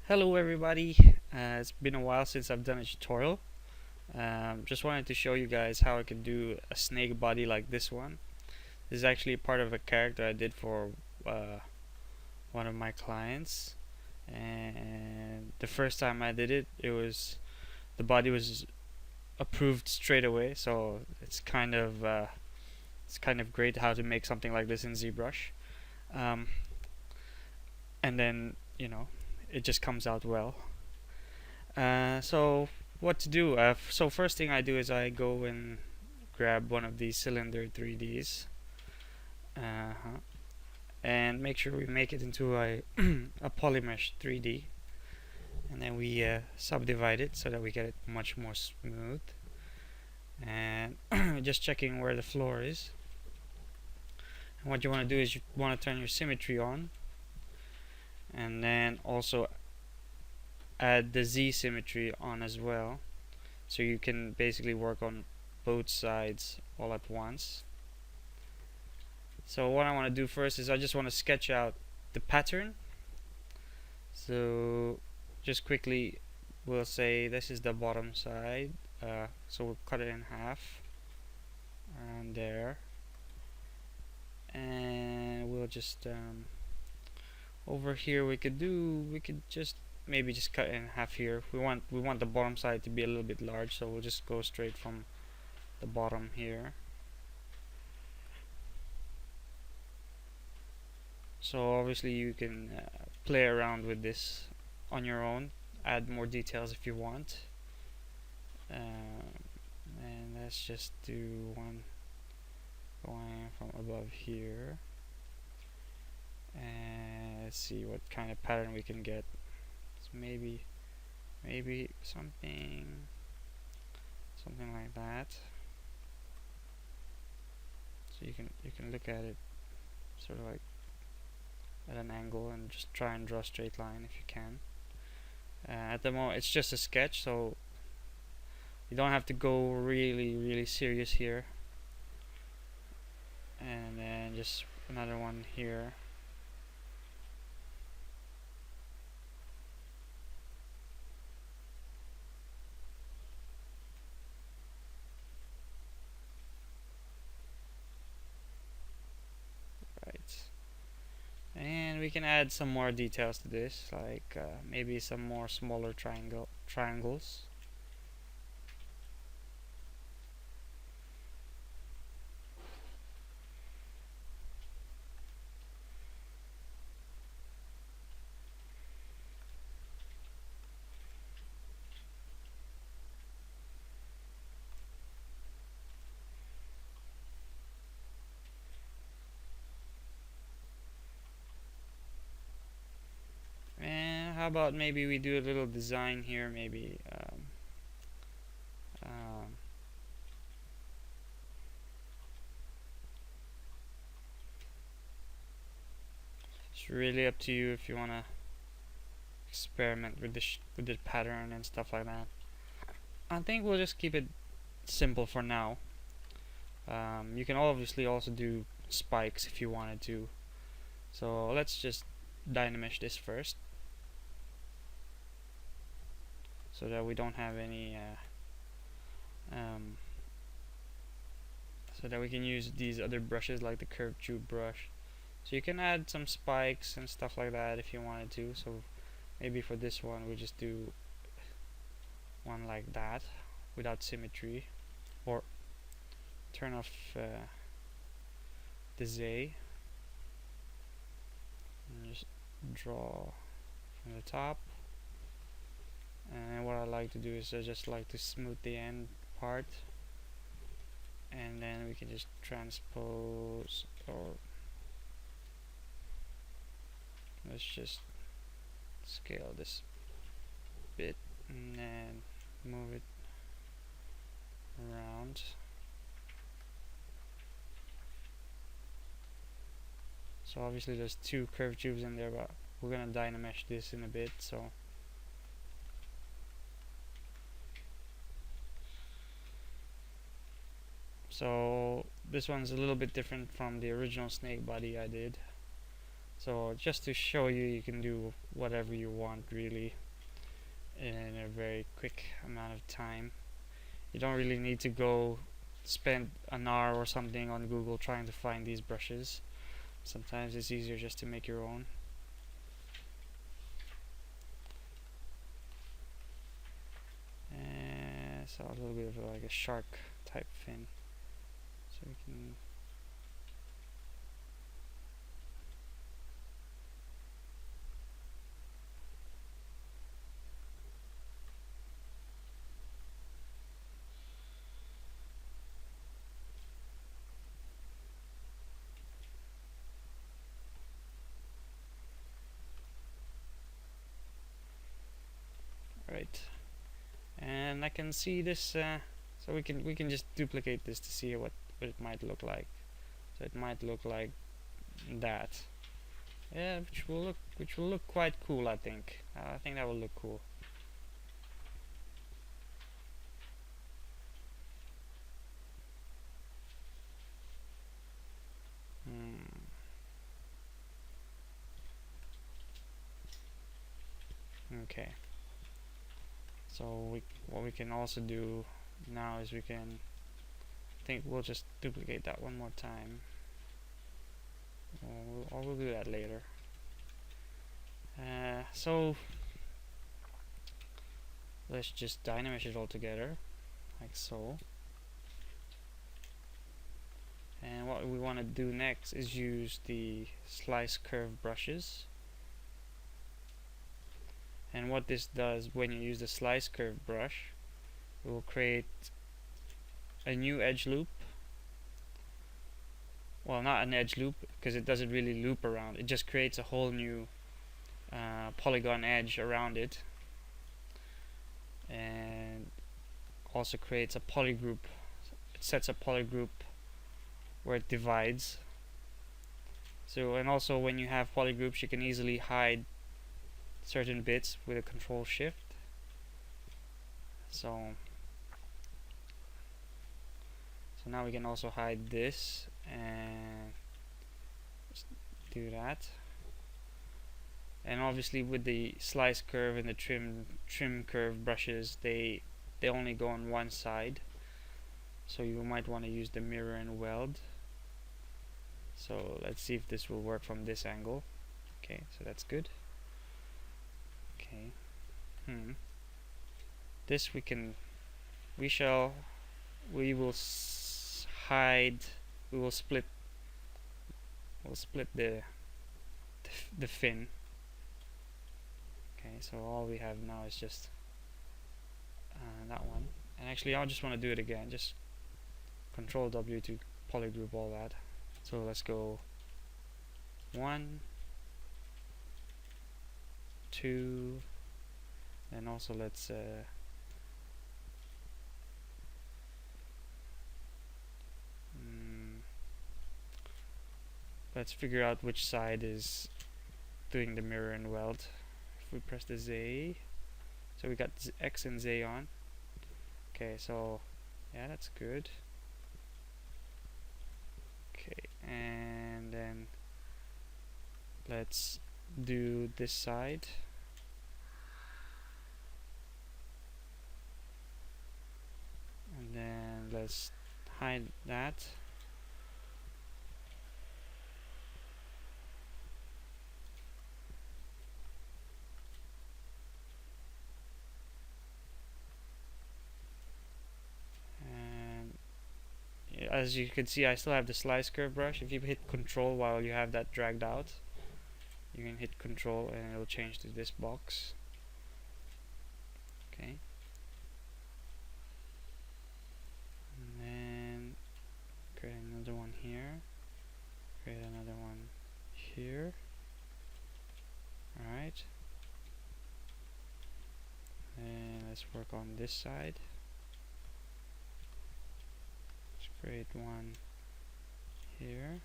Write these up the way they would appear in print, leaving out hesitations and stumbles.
Hello everybody, it's been a while since I've done a tutorial. Just wanted to show you guys how I can do a snake body like this one. This is actually part of a character I did for one of my clients, and the first time I did it, the body was approved straight away. So it's kind of great how to make something like this in ZBrush, um, and then it just comes out well. So what to do? So first thing I do is I go and grab one of these cylinder 3Ds, and make sure we make it into a a polymesh 3D, and then we subdivide it so that we get it much more smooth. And just checking where the floor is. And what you want to do is you want to turn your symmetry on, and then also add the Z symmetry on as well, so you can basically work on both sides all at once. So what I want to do first is I just want to sketch out the pattern. So just quickly we'll say this is the bottom side, so we'll cut it in half around there, and we'll just over here we could just maybe just cut it in half here. We want the bottom side to be a little bit large, so we'll just go straight from the bottom here. So obviously you can play around with this on your own, add more details if you want. And let's just do one going from above here, and let's see what kind of pattern we can get. So maybe something like that. So you can look at it sort of like at an angle and just try and draw a straight line if you can. At the moment it's just a sketch, so you don't have to go really serious here. And then just another one here. Right. And we can add some more details to this, like maybe some more smaller triangles. And how about maybe we do a little design here, maybe it's really up to you if you want to experiment with the pattern and stuff like that. I think we'll just keep it simple for now. You can obviously also do spikes if you wanted to. So let's just dynamesh this first, so that we don't have any so that we can use these other brushes like the curved tube brush. So you can add some spikes and stuff like that if you wanted to. So maybe for this one we'll just do one like that without symmetry, or turn off the Z and just draw from the top. And what I like to do is I just like to smooth the end part, and then we can just transpose, or let's just scale this bit and then move it around. So obviously there's two curved tubes in there, but we're gonna dynamesh this in a bit. So this one's a little bit different from the original snake body I did. So just to show you, you can do whatever you want really in a very quick amount of time. You don't really need to go spend an hour or something on Google trying to find these brushes. Sometimes it's easier just to make your own. And so a little bit of like a shark type fin. So we can right. And I can see this, so we can just duplicate this to see what it might look like. So it might look like that. Yeah, which will look quite cool. I think that will look cool. Okay. So what we can also do now is I think we'll just duplicate that one more time. Or we'll do that later. So let's just dynamesh it all together, like so. And what we want to do next is use the slice curve brushes. And what this does, when you use the slice curve brush, it will create a new edge loop. Well, not an edge loop, because it doesn't really loop around. It just creates a whole new polygon edge around it. And also creates a polygroup. It sets a polygroup where it divides. So, and also when you have polygroups, you can easily hide certain bits with a control shift. So now we can also hide this and just do that. And obviously with the slice curve and the trim curve brushes, they only go on one side. So you might want to use the mirror and weld. So let's see if this will work from this angle. Okay, so that's good. Okay. This we will hide. We'll split the fin. Okay, so all we have now is just that one. And actually, I just want to do it again. Just Control W to polygroup all that. So let's go 1, 2, and also let's figure out which side is doing the mirror and weld. If we press the Z, so we got X and Z on. Okay, so yeah, that's good. Okay, and then let's do this side. And then let's hide that. As you can see, I still have the slice curve brush. If you hit Control while you have that dragged out, you can hit Control and it'll change to this box. Okay. And then create another one here. Create another one here. Alright. And let's work on this side. Create one here.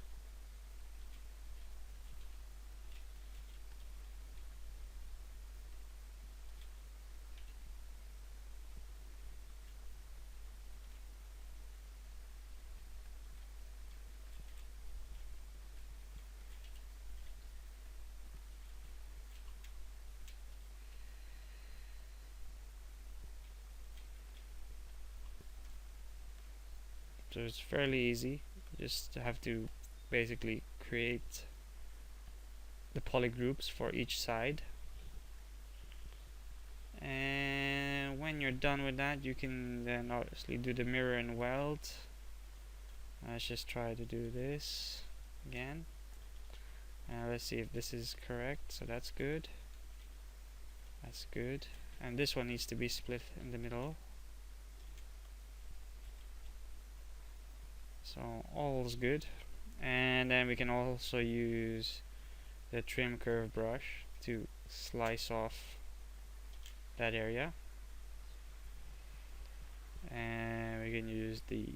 So it's fairly easy. You just have to basically create the polygroups for each side, and when you're done with that, you can then obviously do the mirror and weld. Let's just try to do this again. Let's see if this is correct. So that's good. That's good. And this one needs to be split in the middle. So all's good. And then we can also use the trim curve brush to slice off that area. And we can use the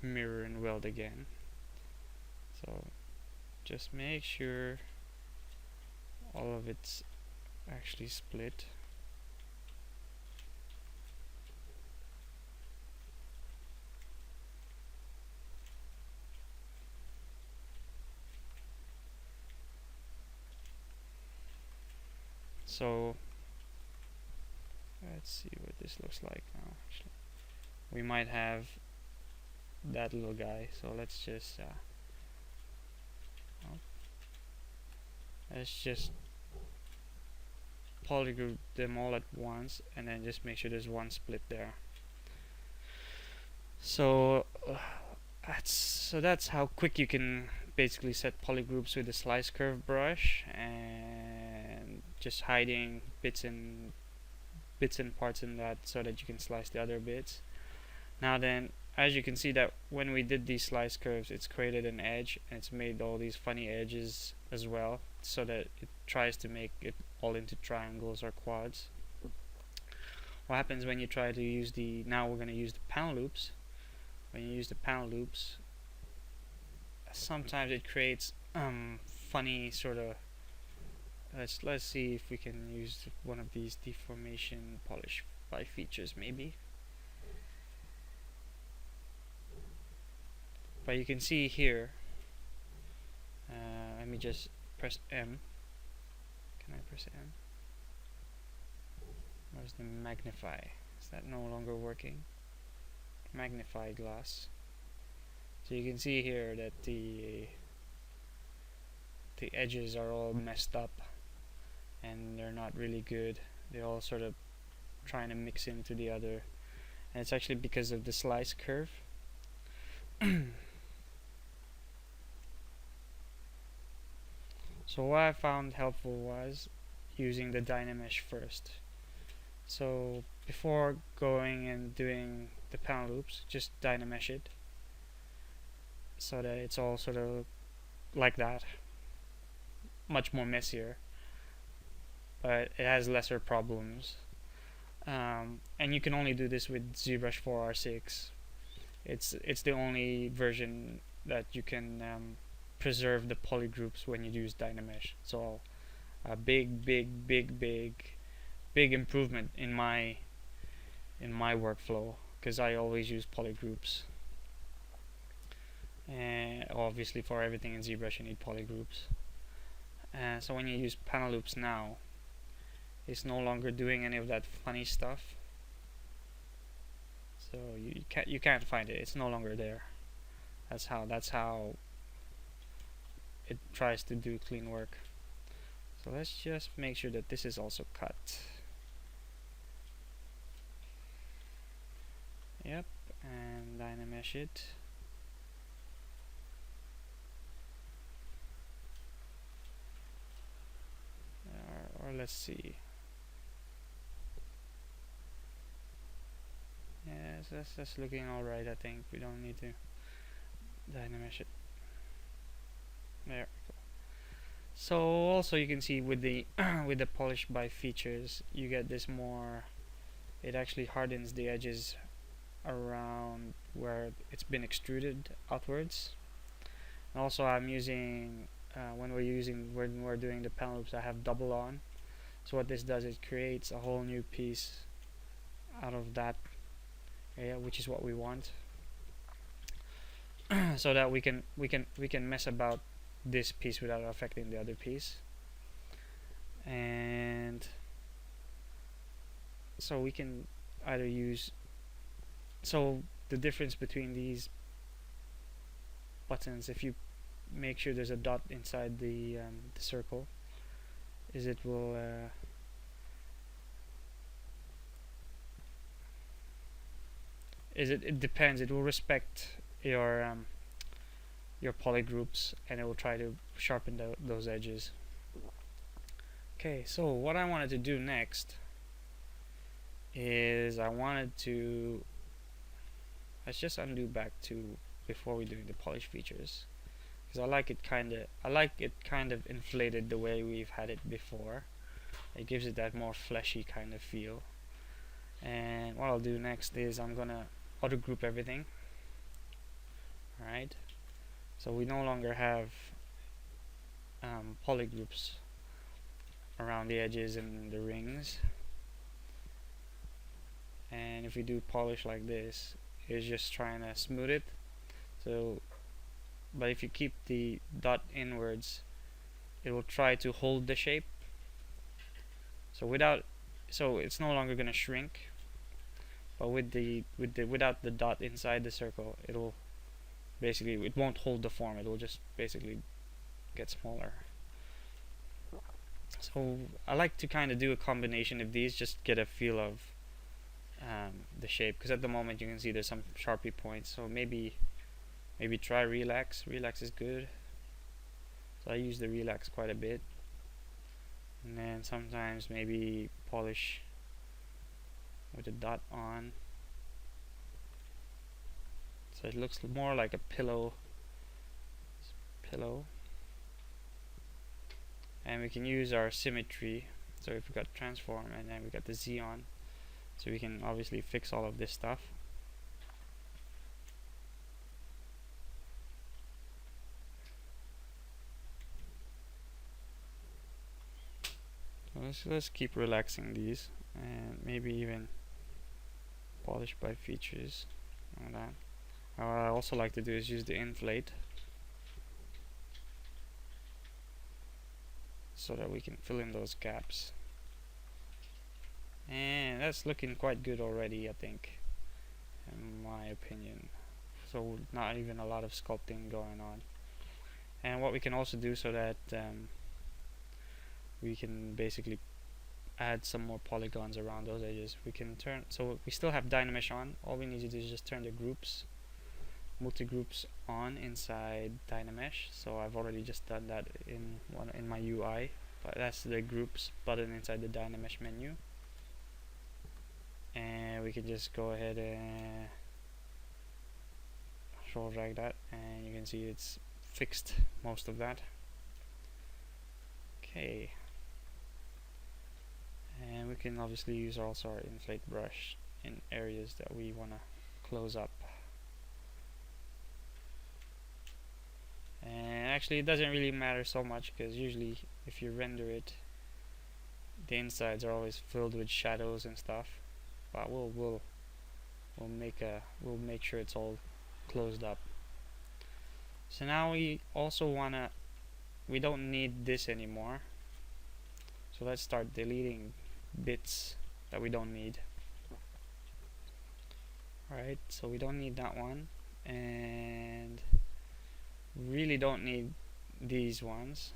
mirror and weld again. So just make sure all of it's actually split. So let's see what this looks like now. Actually, we might have that little guy, so let's just polygroup them all at once, and then just make sure there's one split there. So that's how quick you can basically set polygroups with the slice curve brush, and just hiding bits and parts in that so that you can slice the other bits. Now then, as you can see that when we did these slice curves, it's created an edge, and it's made all these funny edges as well, so that it tries to make it all into triangles or quads. What happens when you try to use now we're going to use the panel loops. When you use the panel loops, sometimes it creates funny sort of, let's see if we can use one of these deformation polish by features maybe. But you can see here, let me just press M. Can I press M? Where's the magnify? Is that no longer working? Magnify glass. So you can see here that the edges are all messed up, and they're not really good. They're all sort of trying to mix into the other, and it's actually because of the slice curve. So what I found helpful was using the Dynamesh first. So before going and doing the panel loops, just Dynamesh it so that it's all sort of like that. Much more messier, but it has lesser problems. And you can only do this with Zbrush 4r6. It's the only version that you can preserve the polygroups when you use Dynamesh. So a big improvement in my workflow, because I always use polygroups, and obviously for everything in ZBrush you need polygroups. So when you use panel loops now, it's no longer doing any of that funny stuff. So you can't find it. It's no longer there. That's how it tries to do clean work. So let's just make sure that this is also cut. Yep, and Dynamesh it. Or let's see. Yes, that's looking alright. I think we don't need to Dynamesh it. There we go. So also you can see with the with the polish by features, you get this more. It actually hardens the edges around where it's been extruded outwards. And also I'm using when we're doing the panel loops, I have double on. So what this does, it creates a whole new piece out of that area, which is what we want. So that we can mess about this piece without affecting the other piece. And so we can either use, so the difference between these buttons, if you make sure there's a dot inside the circle, is it will it depends. It will respect your polygroups, and it will try to sharpen those edges. Okay, so what I wanted to do next is let's just undo back to before we do the polish features, because I like it kind of inflated the way we've had it before. It gives it that more fleshy kind of feel. And what I'll do next is I'm gonna auto group everything. Alright, so we no longer have polygroups around the edges and the rings. And if we do polish like this, it's just trying to smooth it. So, but if you keep the dot inwards, it will try to hold the shape. So it's no longer going to shrink. But without the dot inside the circle, it won't hold the form. It will just basically get smaller. So I like to kind of do a combination of these, just get a feel of the shape, because at the moment you can see there's some Sharpie points. So maybe try relax. Relax is good. So I use the relax quite a bit, and then sometimes maybe polish with a dot on, so it looks more like a pillow. And we can use our symmetry. So if we got transform and then we got the Z on, so we can obviously fix all of this stuff. So let's keep relaxing these, and maybe even polish by features like that. What I also like to do is use the inflate, so that we can fill in those gaps. And that's looking quite good already, I think, in my opinion. So not even a lot of sculpting going on. And what we can also do, so that we can basically add some more polygons around those edges, we can turn, so we still have Dynamesh on. All we need to do is just turn the groups, multi-groups on inside Dynamesh. So I've already just done that in my UI, but that's the groups button inside the Dynamesh menu. And we can just go ahead and scroll drag that, and you can see it's fixed most of that. Okay, and we can obviously use also our inflate brush in areas that we want to close up. And actually it doesn't really matter so much, because usually if you render it, the insides are always filled with shadows and stuff. But we'll make sure it's all closed up. So now we don't need this anymore. So let's start deleting bits that we don't need. Alright, so we don't need that one, and really don't need these ones.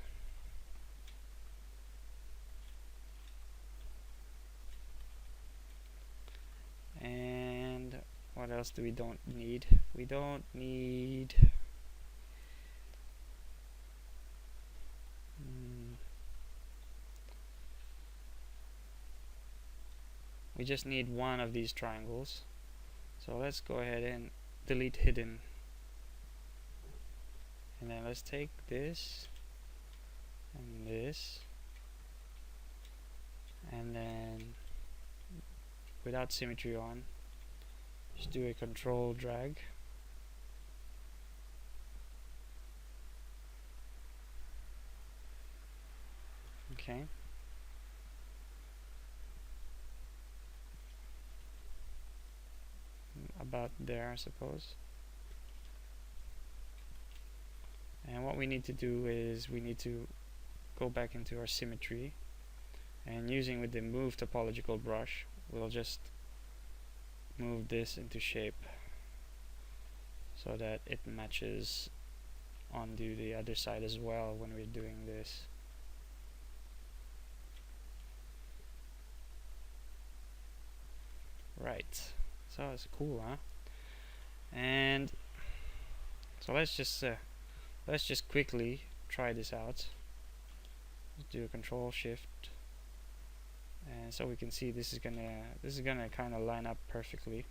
And what else do we don't need? We don't need we just need one of these triangles. So let's go ahead and delete hidden, and then let's take this and this, and then without symmetry on, just do a control drag. Okay. About there, I suppose. And what we need to do is we need to go back into our symmetry, and using with the move topological brush, we'll just move this into shape so that it matches undo the other side as well when we're doing this. Right, so it's cool, huh? And so let's just quickly try this out. Let's do a Control Shift, and so we can see this is gonna kind of line up perfectly.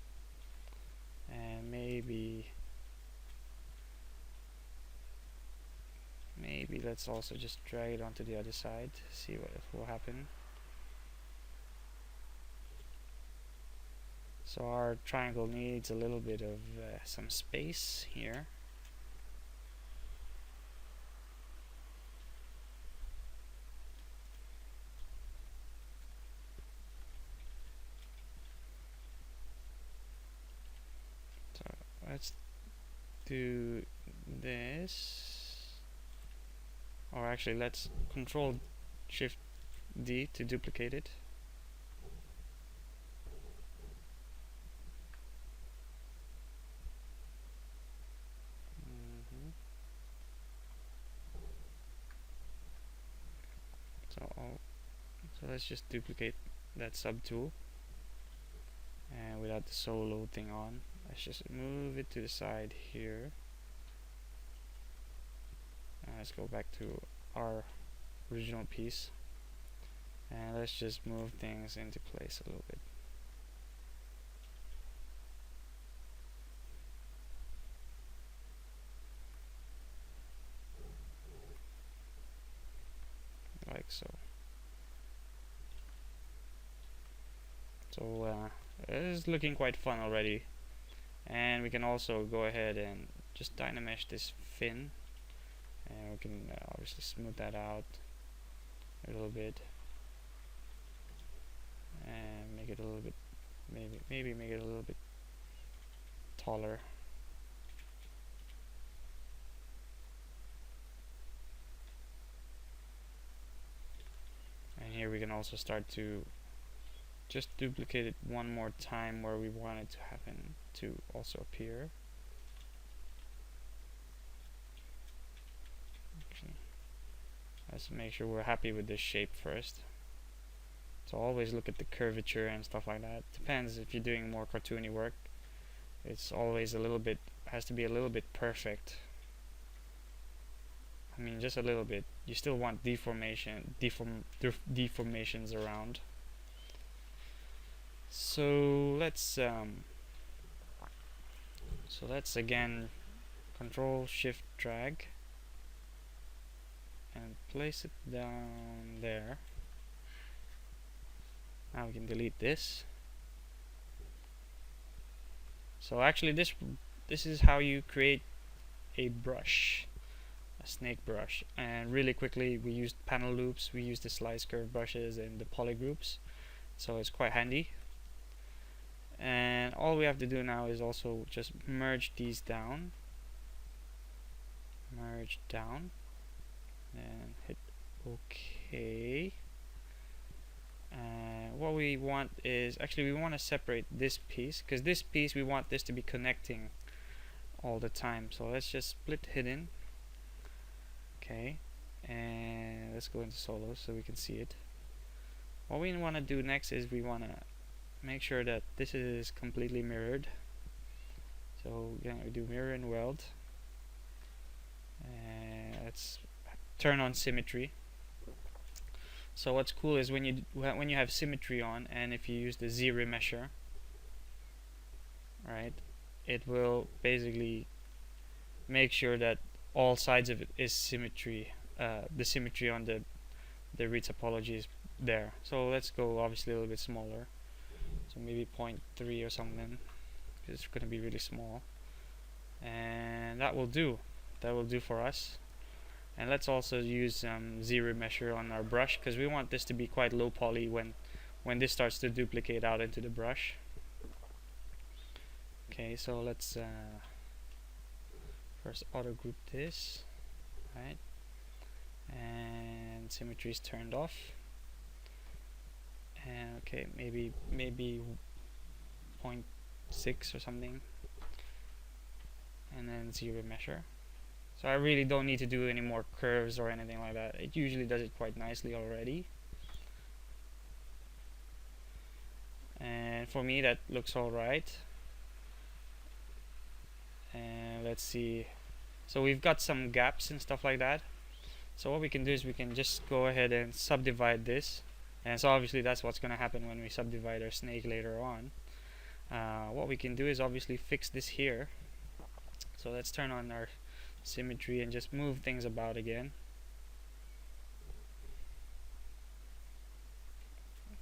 And maybe let's also just drag it onto the other side, see what will happen. So our triangle needs a little bit of some space here. So let's do this, or actually let's Control Shift D to duplicate it. So let's just duplicate that subtool, and without the solo thing on, let's just move it to the side here. Let's go back to our original piece, and let's just move things into place a little bit. Like so. So it is looking quite fun already, and we can also go ahead and just dynamesh this fin, and we can obviously smooth that out a little bit and make it a little bit, maybe make it a little bit taller. And here we can also start to just duplicate it one more time where we want it to happen to also appear. Actually, let's make sure we're happy with this shape first. So always look at the curvature and stuff like that. Depends if you're doing more cartoony work. It's always a little bit, has to be a little bit perfect. I mean, just a little bit. You still want deformations around. So let's again Control Shift drag and place it down there. Now we can delete this. So actually this is how you create a brush, a snake brush. And really quickly, we used panel loops, we used the slice curve brushes and the polygroups, so it's quite handy. And all we have to do now is also just merge these down, merge down, and hit OK. What we want is, actually we want to separate this piece, because this piece we want this to be connecting all the time. So let's just split hidden. Okay, and let's go into solo so we can see it. What we want to do next is we want to make sure that this is completely mirrored. So again, we do mirror and weld, and let's turn on symmetry. So what's cool is when you have symmetry on, and if you use the Z remesher, right, it will basically make sure that all sides of it is symmetry. The symmetry on the retopology is there. So let's go obviously a little bit smaller. So maybe 0.3 or something. It's going to be really small, and that will do. That will do for us. And let's also use Z remesher on our brush, because we want this to be quite low poly when this starts to duplicate out into the brush. Okay, so let's first auto group this, right? And symmetry is turned off. And okay, maybe 0.6 or something, and then Z remesher. So I really don't need to do any more curves or anything like that. It usually does it quite nicely already. And for me that looks alright. And let's see. So we've got some gaps and stuff like that. So what we can do is we can just go ahead and subdivide this. And so obviously that's what's going to happen when we subdivide our snake later on. What we can do is obviously fix this here. So let's turn on our symmetry and just move things about again.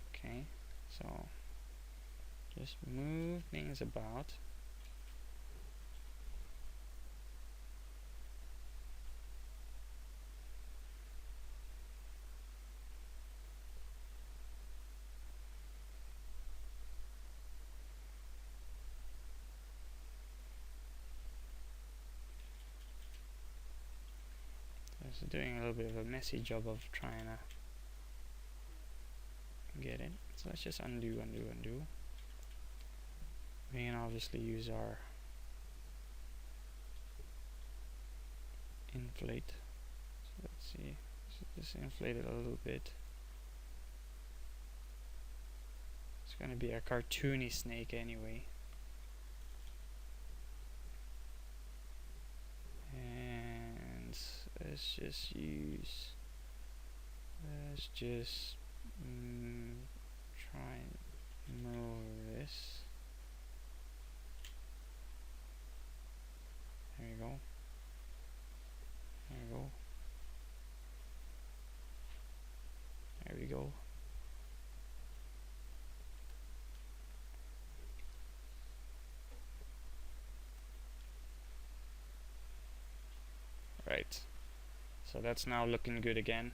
Okay, so just move things about. So doing a little bit of a messy job of trying to get it. So let's just undo. We can obviously use our inflate. So let's see. So just inflate it a little bit. It's going to be a cartoony snake anyway. And let's just try and move this. There we go. There we go. Right. So that's now looking good again.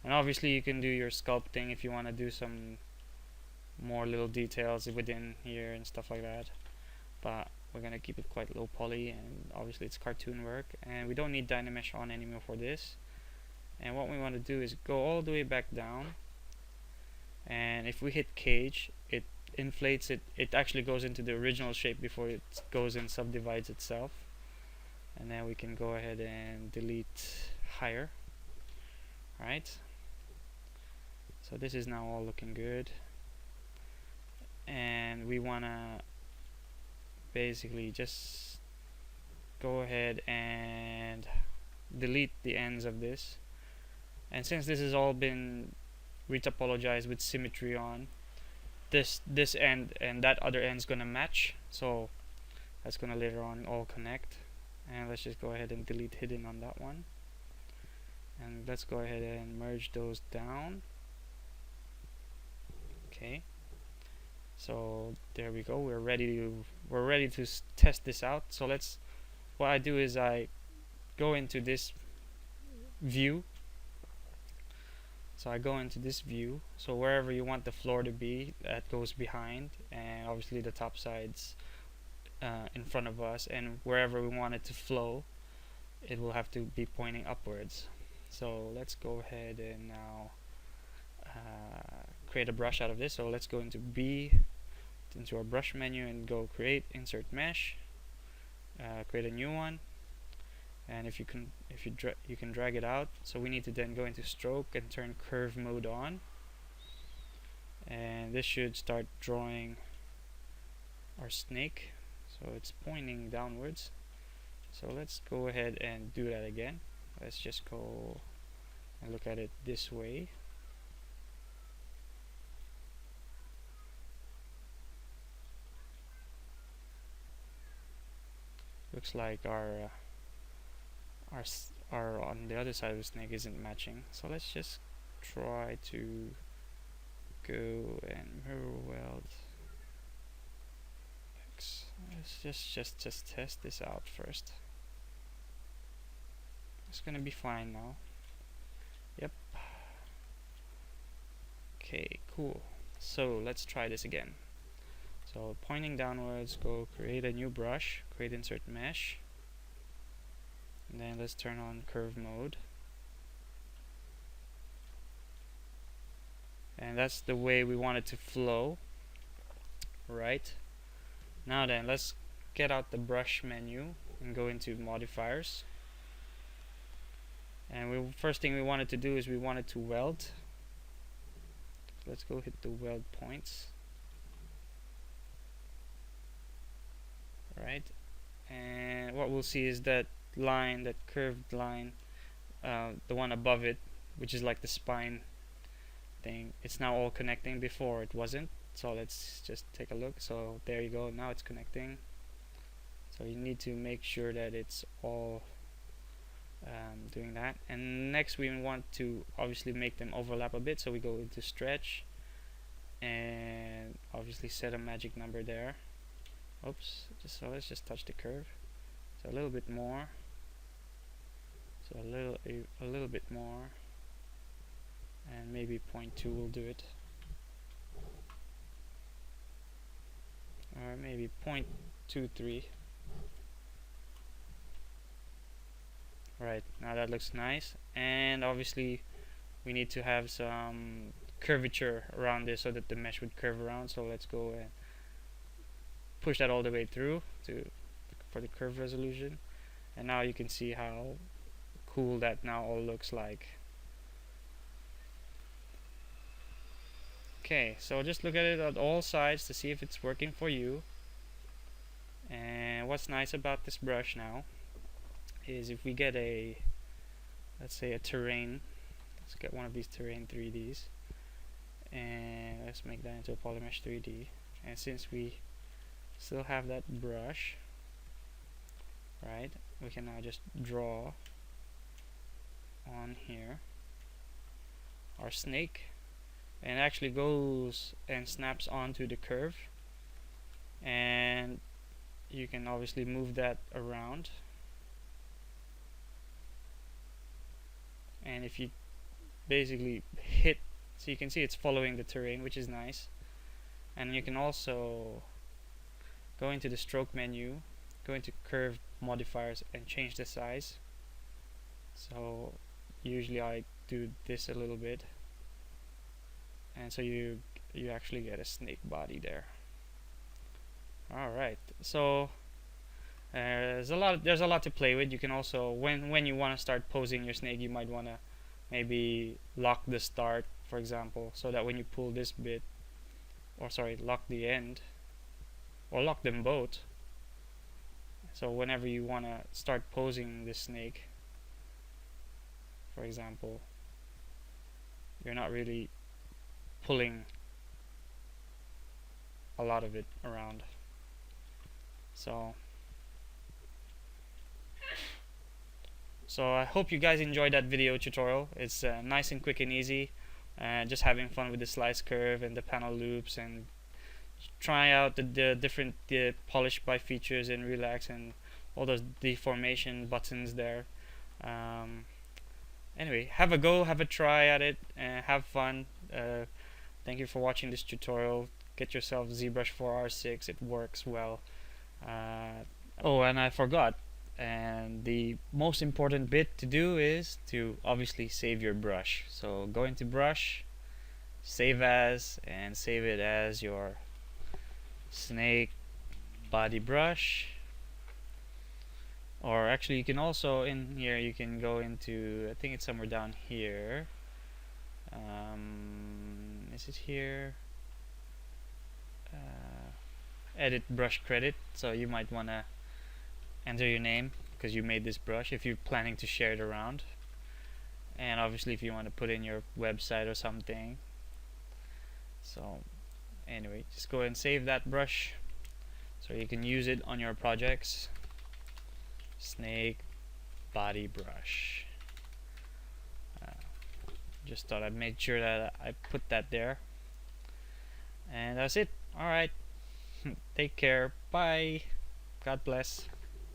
And obviously you can do your sculpting if you want to do some more little details within here and stuff like that. But we're going to keep it quite low poly, and obviously it's cartoon work, and we don't need Dynamesh on anymore for this. And what we want to do is go all the way back down, and if we hit cage, it inflates it. It actually goes into the original shape before it goes and subdivides itself. And then we can go ahead and delete higher. Right. So this is now all looking good, and we want to basically just go ahead and delete the ends of this. And since this has all been retopologized with symmetry on, this end and that other end is gonna match, so that's gonna later on all connect. And let's just go ahead and delete hidden on that one, and let's go ahead and merge those down. Okay, so there we go. We're ready to test this out. So what I do is I go into this view. So I go into this view. So wherever you want the floor to be, that goes behind, and obviously the top side's in front of us, and wherever we want it to flow, it will have to be pointing upwards. So let's go ahead and now create a brush out of this. So let's go into into our brush menu and go create, insert mesh, create a new one, and you can drag it out. So we need to then go into stroke and turn curve mode on, and this should start drawing our snake. So it's pointing downwards. So let's go ahead and do that again. Let's just go and look at it this way. Looks like our on the other side of the snake isn't matching. So let's just try to go and mirror weld. Let's just test this out first. It's gonna be fine now. Yep. Okay, cool. So let's try this again. So pointing downwards, go create a new brush, create insert mesh, and then let's turn on curve mode. And that's the way we want it to flow. Right. Now then, let's get out the brush menu and go into modifiers. And first thing we wanted to do is we wanted to weld. Let's go hit the weld points. Right, and what we'll see is that line, that curved line, the one above it, which is like the spine thing, it's now all connecting. Before it wasn't. So let's just take a look. So there you go, now it's connecting. So you need to make sure that it's all doing that. And next we want to obviously make them overlap a bit, so we go into stretch and obviously set a magic number there. Oops, so let's just touch the curve. So a little bit more. So a little bit more, and maybe 0.2 will do it, or maybe 0.23. Right, now that looks nice, and obviously we need to have some curvature around this so that the mesh would curve around. So let's go and push that all the way through for the curve resolution, and now you can see how cool that now all looks like. Okay, so just look at it on all sides to see if it's working for you. And what's nice about this brush now is if we get a, let's say a terrain, let's get one of these terrain 3Ds and let's make that into a polymesh 3D. And since we still have that brush, right, we can now just draw on here our snake, and actually goes and snaps onto the curve, and you can obviously move that around. And if you basically hit, so you can see it's following the terrain, which is nice. And you can also go into the stroke menu, go into curve modifiers and change the size. So usually I do this a little bit, and so you actually get a snake body there. Alright, so there's a lot to play with. You can also, when you want to start posing your snake, you might want to maybe lock the start, for example, so that when you pull this bit, or sorry, lock the end, or lock them both, so whenever you want to start posing this snake, for example, you're not really pulling a lot of it around. So I hope you guys enjoyed that video tutorial. It's nice and quick and easy, just having fun with the slice curve and the panel loops, and try out the different polish by features and relax and all those deformation buttons there. Anyway, have a go, have a try at it, have fun. Thank you for watching this tutorial. Get yourself Zbrush 4r6, it works well. Oh, and I forgot, and the most important bit to do is to obviously save your brush. So go into brush, save as, and save it as your snake body brush. Or actually you can also, in here you can go into, I think it's somewhere down here, is it here, edit brush credit. So you might want to enter your name because you made this brush if you're planning to share it around, and obviously if you want to put in your website or something. So anyway, just go ahead and save that brush so you can use it on your projects. Snake body brush. Just thought I'd make sure that I put that there, and that's it. Alright, take care, bye, God bless.